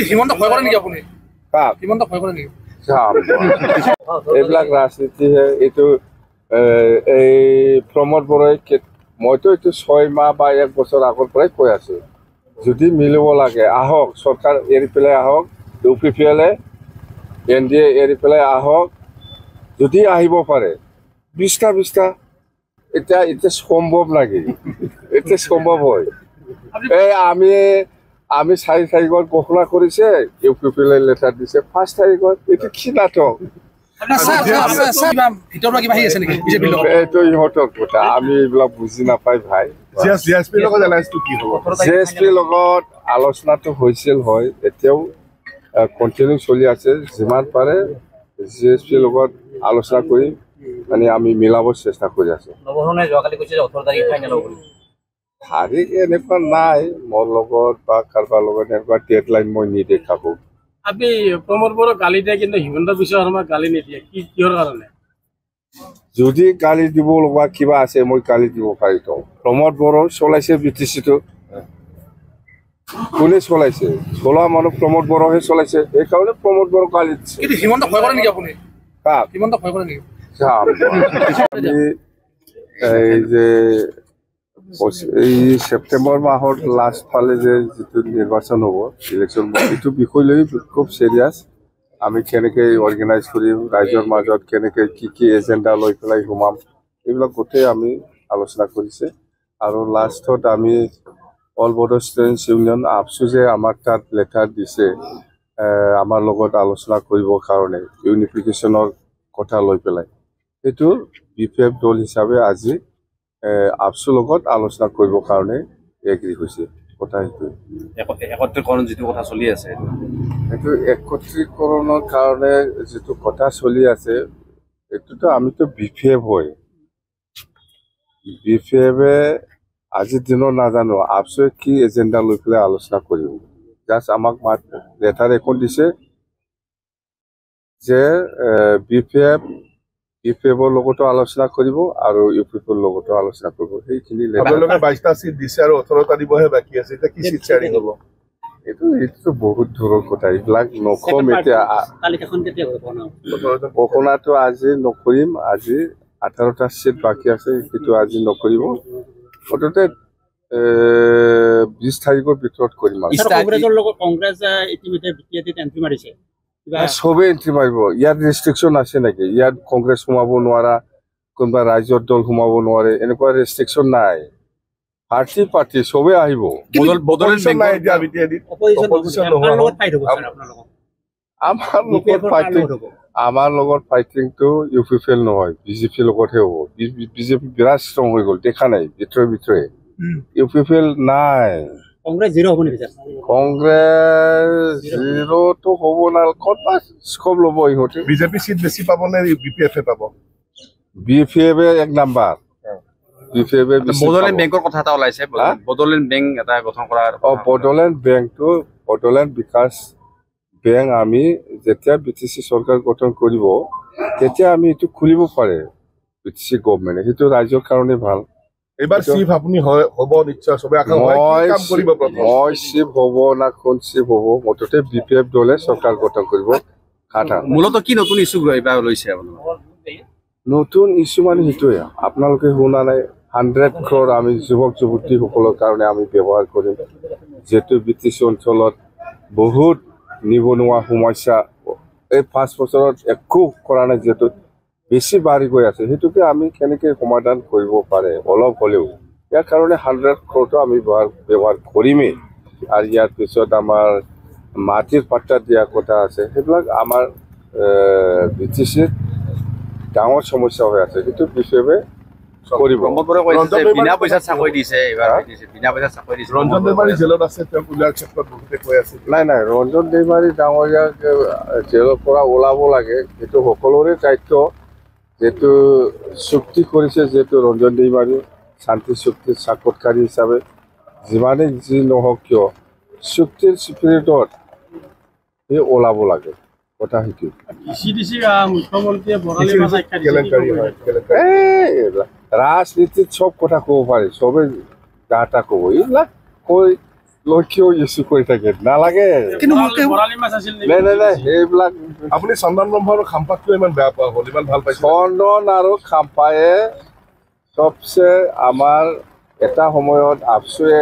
হিমন্ত ভয় কৰে নেকি আপুনি? হিমন্ত ভয় কৰে নেকি? এইবিলাক ৰাজনীতিহে। এইটো এই প্ৰমোদ বৰাই মইতো এইটো 6 মাহ বা 1 বছৰ আগৰ পৰাই কৈ আছো, যদি মিলিব লাগে আহক, চৰকাৰ এৰি পেলাই আহক, UPPL NDA এৰি পেলাই আহক, যদি আহিব পাৰে 20টা এতিয়া সম্ভৱ লাগে, এতিয়া সম্ভৱ হয়। এই আমি 4 তাৰিখত ঘোষণা কৰিছে, UPPL লেটাৰ দিছে 5 তাৰিখত। এইটো কি নাটক? এইটো ইহঁতৰ কথা, আমি এইবিলাক বুজি নাপাই ভাই। JSPৰ লগত আলোচনাটো হৈছিল হয়, এতিয়াও কণ্টিনিউ চলি আছে। যিমান পাৰে JSPৰ লগত আলোচনা কৰি মানে আমি মিলাব চেষ্টা কৰি আছো। তাৰিখ এনেকুৱা নাই মোৰ লগত বা কাৰোবাৰ লগত, এনেকুৱা ডেডলাইন মই নিদেখাবো। আপনি প্ৰমোদ বড়োক গালি দিয়ে কিন্তু হিমন্ত বিশ্ব শৰ্মাক গালি নিদিয়ে, কিহৰ কাৰণে? যদি গালি দিব লগা কিবা আছে মই গালি দিব পাৰিম। প্ৰমোদ বড়ো চলাইছে BTCটো, কোনে চলাইছে? চলোৱা মানুহ প্ৰমোদ বড়োহে চলাইছে, সেইকাৰণে প্ৰমোদ বড়ো গালি দিছে। কিন্তু হিমন্ত ভয় কৰে নেকি আপুনি? হিমন্ত ভয় কৰে নেকি? আমি এই যে এই সেপ্টেম্বৰ মাহৰ লাষ্ট ফালে যে যিটো নিৰ্বাচন হ'ব, ইলেকশ্যন, এইটো বিষয় লৈ খুব চিৰিয়াছ। আমি কেনেকৈ অৰ্গেনাইজ কৰিম, ৰাইজৰ মাজত কেনেকৈ কি এজেণ্ডা লৈ পেলাই সোমাম, এইবিলাক গোটেই আমি আলোচনা কৰিছে। আৰু লাষ্টত আমি অল বড়ো ষ্টুডেণ্টছ ইউনিয়ন আপচু যে আমাৰ তাত লেটাৰ দিছে আমাৰ লগত আলোচনা কৰিবৰ কাৰণে ইউনিফিকেশ্যনৰ কথা লৈ পেলাই, সেইটো BPF দল হিচাপে আজি আপচুৰ লগত আলোচনা কৰিবৰ কাৰণে এগ্ৰী হৈছে। কথা সেইটোৱে একত্ৰীকৰণ যিটো কথা চলি আছে, সেইটো একত্ৰীকৰণৰ কাৰণে যিটো কথা চলি আছে, এইটোতো আমিতো BPF হয়। BPF-এ আজিৰ দিনত নাজানো আপচুৱে কি এজেণ্ডা লৈ পেলাই আলোচনা কৰিব। জাষ্ট আমাক লেটাৰ এখন দিছে যে BPF-ৰ লগতো আলোচনা কৰিব আৰু UPPৰ লগতো আলোচনা কৰিব। সেইখিনি 22টা চিট দিছে আৰু 18টা দিবহে বাকী আছে। এতিয়া কি চিট শ্বেয়াৰিং হ'ব? এইটো বহুত দূৰৰ কথা, এইবিলাক নকম এতিয়া। ঘোষণাটো আজি নকৰিম, আজি 18টা চিট বাকী আছে, সেইটো আজি নকৰিব। মুঠতে 20 তাৰিখৰ ভিতৰত কৰিম। চবেই এণ্ট্ৰি মাৰিব। ইয়াত ৰেষ্ট্ৰিকশ্যন আছে নেকি? ইয়াত কংগ্ৰেছ সোমাব নোৱাৰা, কোনোবা ৰাইজৰ দল সোমাব নোৱাৰে, এনেকুৱা ৰেষ্ট্ৰিকশ্যন নাই। পাৰ্টি চবেই আহিব। আমাৰ লগত ফাইটিংটো UPPL নহয়, BJP লগতহে হ'ব। BJP বিৰাট ষ্ট্ৰং হৈ গ'ল, দেখা নাই ভিতৰে। UPPL নাই। কংগ্ৰেছ জিৰ' হ'ব নেকি? কংগ্ৰেছ জিৰ'টো হ'ব নালাগে, স্কোপ ল'ব ইহঁতে। BJP চিট বেছি পাব নে BPF পাব? BPF-এ 1 নাম্বাৰ। বড়োলেণ্ড বেংকৰ কথা এটা ওলাইছে, বড়োলেণ্ড বেংক এটা গঠন কৰাৰ। বড়োলেণ্ড বেংকটো, বড়োলেণ্ড বিকাশ বেংক আমি যেতিয়া BTC চৰকাৰ গঠন কৰিব, তেতিয়া আমি এইটো খুলিব পাৰে BTC গভৰ্ণমেণ্টে, সেইটো ৰাইজৰ কাৰণে ভাল। এইবাৰ চিফ আপুনি হ'ব নিশ্চয়, চবে আশা কৰে কি কাম কৰিব? মই চিফ হ'ব না কোন চিফ হ'ব, মুঠতে BPF দলে চৰকাৰ গঠন কৰিব। মূলত কি নতুন ইছ্যু এইবাৰ লৈছে? নতুন ইছ্যু মানে সেইটোৱে, আপোনালোকে শুনা নাই, 100 crore আমি যুৱক যুৱতীসকলৰ কাৰণে আমি ব্যৱহাৰ কৰিম। যিহেতু BTC অঞ্চলত বহুত নিবনুৱা সমস্যা এই 5 বছৰত একো কৰা নাই, যিহেতু বেছি বাঢ়ি গৈ আছে, সেইটোকে আমি কেনেকৈ সমাধান কৰিব পাৰে অলপ হ'লেও, ইয়াৰ কাৰণে 100 crore আমি ব্যৱহাৰ কৰিমেই। আৰু ইয়াৰ পিছত আমাৰ মাটিৰ পাট্টা দিয়া কথা আছে, সেইবিলাক আমাৰ BTCত ডাঙৰ সমস্যা হৈ আছে, সেইটো BPF-এ কৰিব। বিনা পইচাত চাকৰি দিছে, বিনা পইচাত চাকৰি দিছে। ৰঞ্জন দৈমাৰী জেলত আছে, তেওঁ ওলোৱাৰ ক্ষেত্ৰত বহুতে কৈ আছে। নাই, ৰঞ্জন দৈমাৰী ডাঙৰীয়াক জেলৰ পৰা ওলাব লাগে, সেইটো সকলোৰে দায়িত্ব। যেহেতু চুক্তি কৰিছে, যিহেতু ৰঞ্জন দৈমাৰী শান্তি চুক্তিৰ সাক্ষাৎকাৰী হিচাপে, যিমানেই যি নহওক কিয় চুক্তিৰ স্পিৰিটত সি ওলাব লাগে, কথা সেইটো। ৰাজনীতিত চব কথা ক'ব পাৰি, চবেই যা তা ক'ব, এইবিলাক কৈ লক্ষ্য ইছ্যু কৰি থাকে নালাগে বৰালি মাছ আছিল নেকি? নাই নাই নাই সেইবিলাক আপুনি চন্দন ব্ৰহ্ম আৰু খাম্পাক কিয় ইমান বেয়া পোৱা হ'ল ইমান ভাল পাইছে চন্দন আৰু খাম্পায়ে চবচে আমাৰ এটা সময়ত আপচুৱে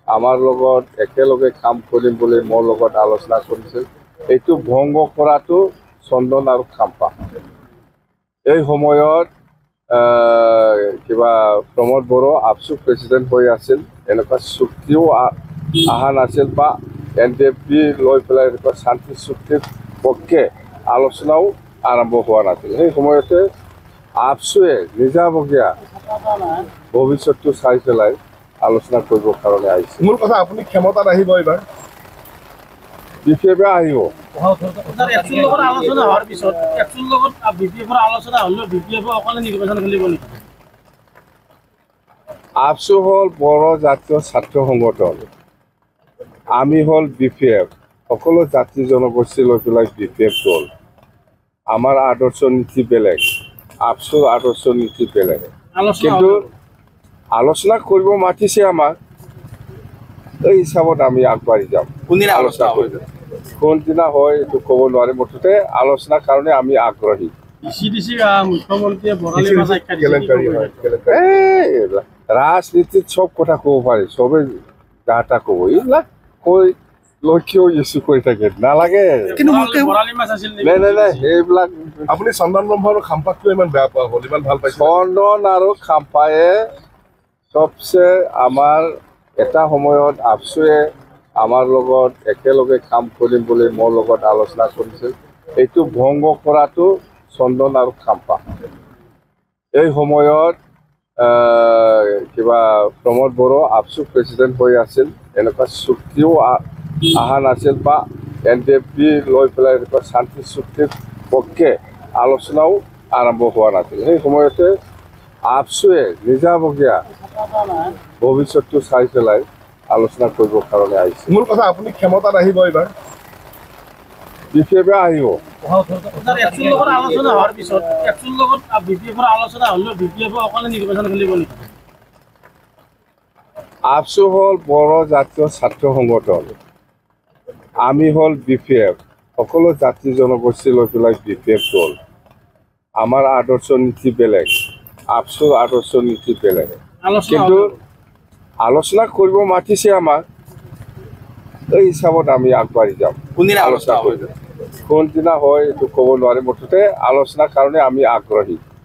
আমাৰ লগত একেলগে কাম কৰিম বুলি মোৰ লগত আলোচনা কৰিছিল এইটো ভংগ কৰাটো চন্দন আৰু খাম্পা এই সময়ত কিবা প্ৰমোদ বড়ো আপচু প্ৰেচিডেণ্ট হৈ আছিল এনেকুৱা চুক্তিও অহা নাছিল বা NDFB লৈ পেলাই এনেকুৱা শান্তি চুক্তিৰ পক্ষে আলোচনাও আৰম্ভ হোৱা নাছিল সেই সময়তে আপচুৱে নিজাবগীয়া ভৱিষ্যতটো চাই পেলাই আলোচনা কৰিবৰ কাৰণে আহিছে মূল কথা আপুনি ক্ষমতাত আহিব এইবাৰ বিশেষভাৱে আহিব তাৰ একচুৰ লগত আলোচনা হোৱাৰ পিছত একচুৰ লগত BPF-ৰ আলোচনা হ'লেও BPF অকলে নিৰ্বাচন খেলিব নেকি? আপচু হ'ল বড়ো জাতীয় ছাত্ৰ সংগঠন আমি হ'ল BPF সকলো জাতি জনগোষ্ঠী লৈ পেলাই BPF দল আমাৰ আদৰ্শ নীতি বেলেগ আপচুৰ আদৰ্শ নীতি বেলেগ কিন্তু আলোচনা কৰিব মাতিছে আমাক এই হিচাপত আমি আগবাঢ়ি যাম কোনদিনা আলোচনা কৰিম কোনদিনা হয় এইটো ক'ব নোৱাৰিম মুঠতে আলোচনাৰ কাৰণে আমি আগ্ৰহী ECDC মুখ্যমন্ত্ৰীয়ে বৰালি মাছ আখ্যা দিছে কেলেংকাৰী হয় কেলেংকাৰী এইবিলাক ৰাজনীতিত চব কথা ক'ব পাৰি চবে যা ক'ব এইবিলাক কৈ লক্ষ্য ইছ্যু কৰি থাকে নালাগে বৰালি মাছ আছিল নেকি? নাই নাই নাই সেইবিলাক আপুনি চন্দন ব্ৰহ্ম আৰু খাম্পাক কিয় ইমান বেয়া পোৱা হ'ল ইমান ভাল পাইছে চন্দন আৰু খাম্পায়ে চবচে আমাৰ এটা সময়ত আপচুৱে আমাৰ লগত একেলগে কাম কৰিম বুলি মোৰ লগত আলোচনা কৰিছিল এইটো ভংগ কৰাটো চন্দন আৰু খাম্পা এই সময়ত কিবা প্ৰমোদ বড়ো আপচু প্ৰেচিডেণ্ট হৈ আছিল এনেকুৱা চুক্তিও অহা নাছিল বা NDFB লৈ পেলাই এনেকুৱা শান্তি চুক্তিৰ পক্ষে আলোচনাও আৰম্ভ হোৱা নাছিল সেই সময়তে আপচুৱে নিজাবগীয়া ভৱিষ্যতটো চাই পেলাই আলোচনা কৰিবৰ কাৰণে আহিছে মূল কথা আপুনি ক্ষমতাত আহিব এইবাৰ বিশেষভাৱে আহিব তাৰ একচুৰ লগত আলোচনা হোৱাৰ পিছত একচুৰ লগত BPF-ৰ আলোচনা হ'লেও BPF অকলে নিৰ্বাচন খেলিব নেকি? আপচু হ'ল বড়ো জাতীয় ছাত্ৰ সংগঠন আমি হ'ল BPF সকলো জাতি জনগোষ্ঠী লৈ পেলাই BPF দল আমাৰ আদৰ্শ নীতি বেলেগ আপচুৰ আদৰ্শ নীতি বেলেগ কিন্তু আলোচনা কৰিব মাতিছে আমাক এই হিচাপত আমি আগবাঢ়ি যাম কোনদিনা আলোচনা আলোচনা কৰিম কোনদিনা হয় এইটো ক'ব নোৱাৰিম মুঠতে আলোচনাৰ কাৰণে আমি আগ্ৰহী